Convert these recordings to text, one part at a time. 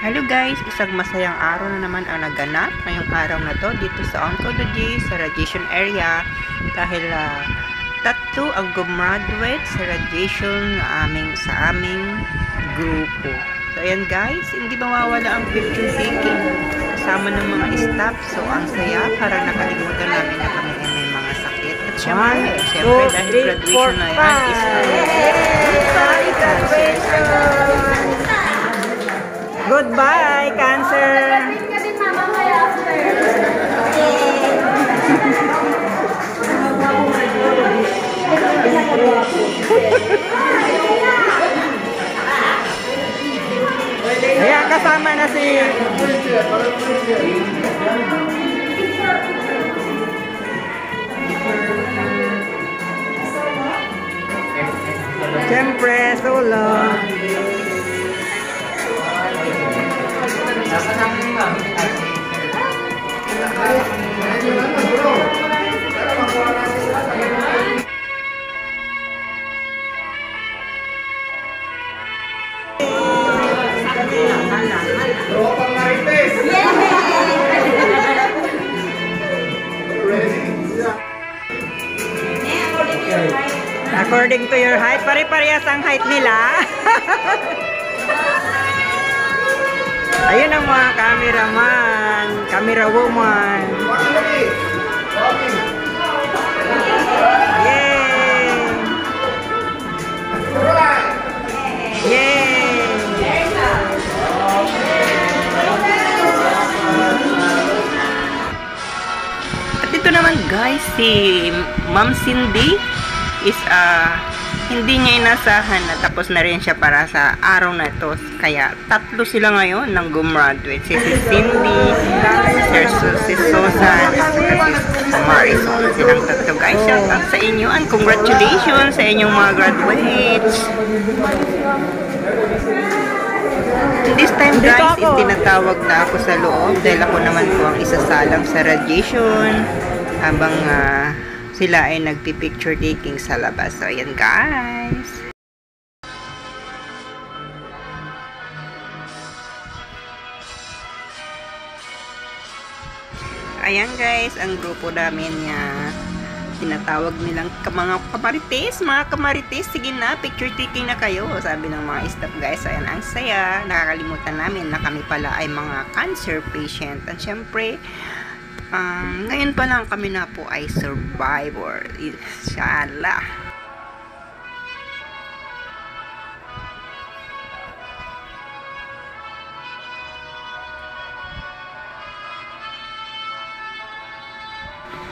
Hello guys, isang masayang araw na naman ang naganap ngayong araw na to dito sa oncology sa radiation area dahil tatlo ang gumraduate sa radiation sa aming grupo. So ayan guys, hindi mawawala ang picture taking kasama ng mga staff. So ang saya, parang nakalimutan namin na kami ay may mga sakit. At syempre dahil graduation na yan is goodbye, Cancer! Ayan, kasama na si... Siyempre, solo. According to your height, pare-parehas ang height nila. Ayun ang mga cameraman, camera woman. Yay! Yay! At ito naman guys, si Ma'am Cindy is hindi niya inasahan na tapos na rin siya para sa araw na ito. Kaya tatlo sila ngayon ng gumraduate. Si Cindy, si Susan, at si Marisol. Silang tatlo guys. Shout out sa inyo and congratulations sa inyong mga graduates. This time guys, tinatawag na ako sa loob dahil ako naman po ang isasalang sa radiation habang sila ay nagpi-picture taking sa labas. So, ayan guys. Ayan guys, ang grupo namin niya. Tinatawag nilang mga kamarites, sige na, picture taking na kayo. Sabi ng mga staff guys, ayan ang saya. Nakakalimutan namin na kami pala ay mga cancer patient. At syempre, ngayon pa lang kami na po ay survivor. Inshallah.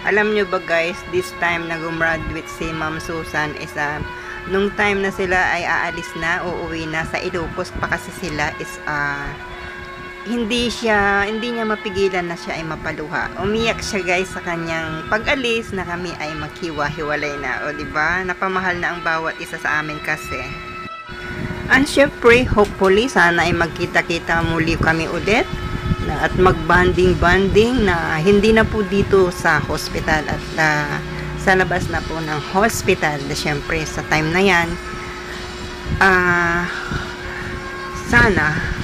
Alam nyo ba guys, this time na gumraduate si Ma'am Susan is nung time na sila ay aalis na, uuwi na sa Ilocos pa kasi sila is hindi niya mapigilan na siya ay mapaluha. Umiyak siya guys sa kanyang pag-alis na kami ay maghiwa-hiwalay na. O diba? Napamahal na ang bawat isa sa amin kasi. And syempre, hopefully, sana ay magkita-kita muli kami ulit at mag-banding-banding na hindi na po dito sa hospital at sa labas na po ng hospital. Syempre, sa time na yan, sana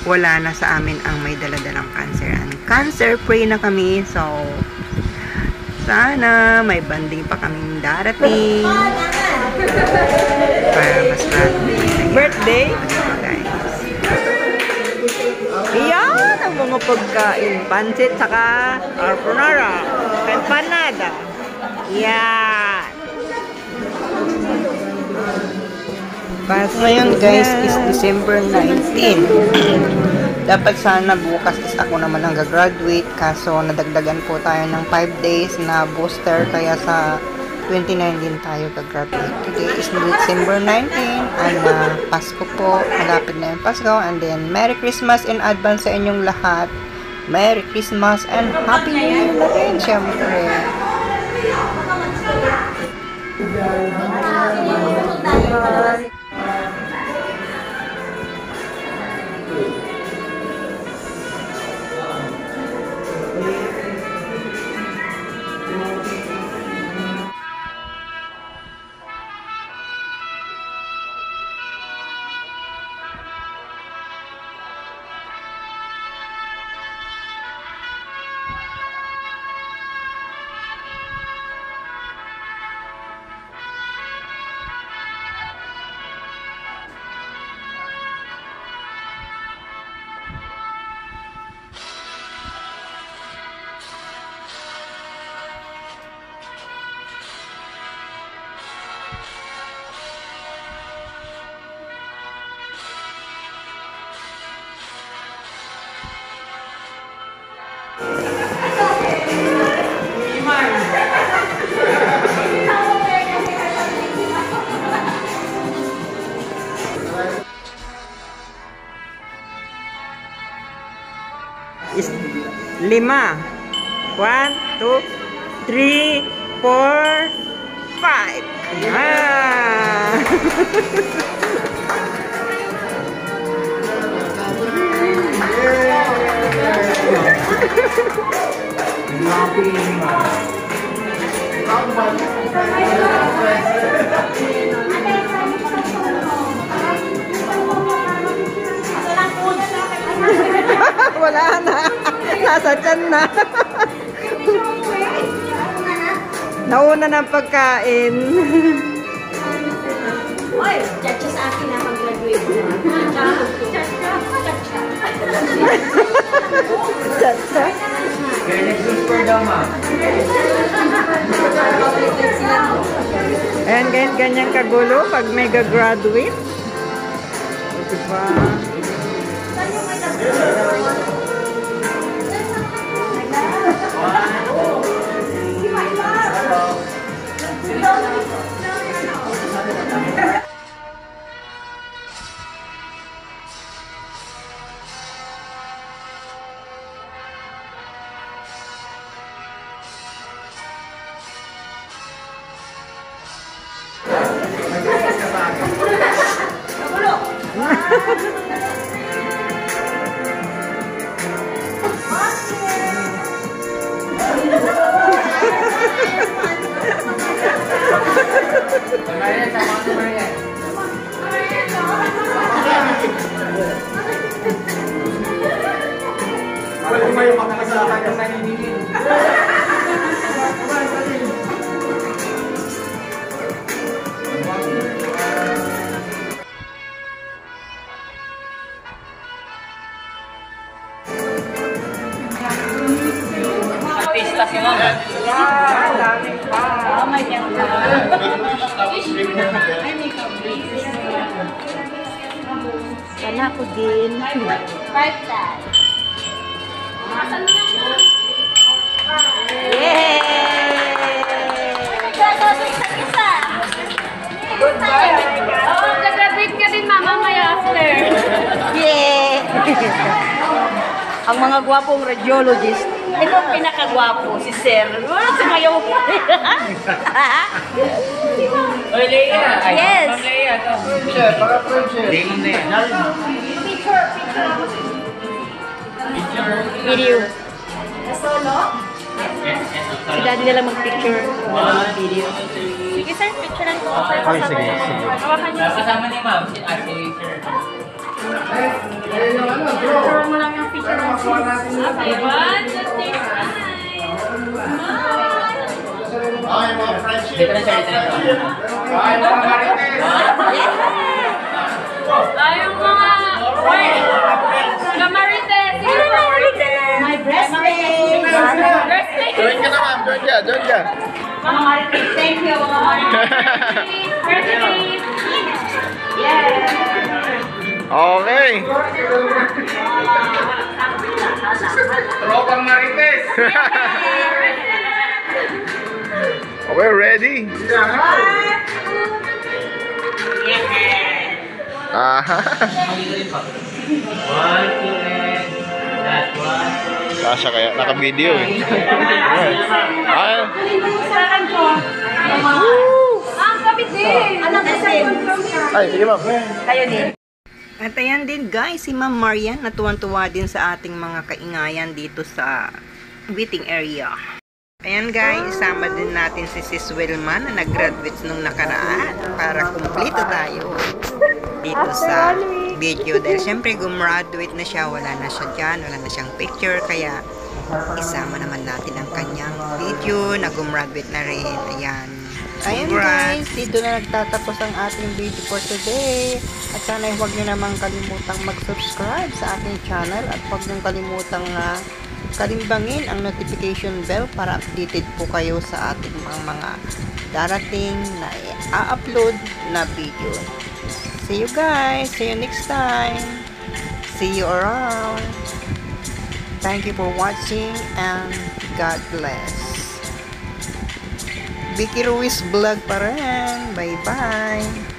wala na sa amin ang may daladalang cancer. Cancer free na kami. So, sana may banding pa kaming darating. Para mas birthday? Guys. Iyan ang mga pagkain. Pancit saka carbonara. Empanada. Yan. Ngayon guys is December 19. Dapat sana bukas is ako naman ang gagraduate, kaso nadagdagan po tayo ng 5 days na booster, kaya sa 29 din tayo gagraduate. Today is December 19 and Pasko po, malapit na yung Pasko, and then Merry Christmas in advance sa inyong lahat. Merry Christmas and Happy New Year na rin syempre. Is 5. 1, 2, 3, 4, 5. Ayan. Wala na. Nasa tiyan na. Nauna ng pagkain. Oy, chacha sa akin na mag-graduate. Chacha. Ayan guys, ganyan kagulo pag may gagraduate. O diba? Pista si Mama. Oh my God. Sana ko din. Birthday. Yay! Isa. Goodbye. Oh, gagraduate ka din, Mama, may after. Yay! Ang mga gwapong radiologist, ito ang pinakagwapo, si Sir. Sumayaw ko. Oy, Leia. Yes. Ma'am Leia. Friendship. Baka friendship. Damon na yan. Video. Solo? Si Daddy na lang mag-picture. Video. Sige sir, picturean ko. Ay, sige, sige. Hawakan niyo. Kasama ni Ma'am, si Ate Sir. Picture mo lang yung picture ng Okay, 1, 2, 3, Ay, mga friendship. Dito na siya, dito na siya. Ay, mga marites. Ay, yung mga... Gamarites! Sino Gamarites? My birthday! Birthday! Join ka na, ma'am. Join ka, join ka. Mga marites, thank you mga marites. Birthday! Yeah! Okay. Tropang Marites! Okay, ready? Aha. 1, 2, and... Last one. Kasha kaya, naka-video eh. Ay, Ang kapit din! Anong design? ay, sige ma'am. Kayo din. At ayan din guys, si Ma'am Marian natuwan-tuwa din sa ating mga kaingayan dito sa waiting area. Ayan guys, isama din natin si Sis Wilma na nag-graduate nung nakaraan para kumpleto tayo dito sa video. Dahil syempre gumraduate na siya, wala na siya dyan, wala na siyang picture, kaya isama naman natin ang kanyang video na gumraduate na rin. Ayan. Ayan guys, dito na nagtatapos ang ating video for today. At sana huwag nyo namang kalimutang mag-subscribe sa ating channel at huwag nyo kalimutang kalimbangin ang notification bell para updated po kayo sa ating mga darating na i-upload na video. See you guys! See you next time! See you around! Thank you for watching and God bless. Vicky Ruiz Vlog pa rin. Bye-bye.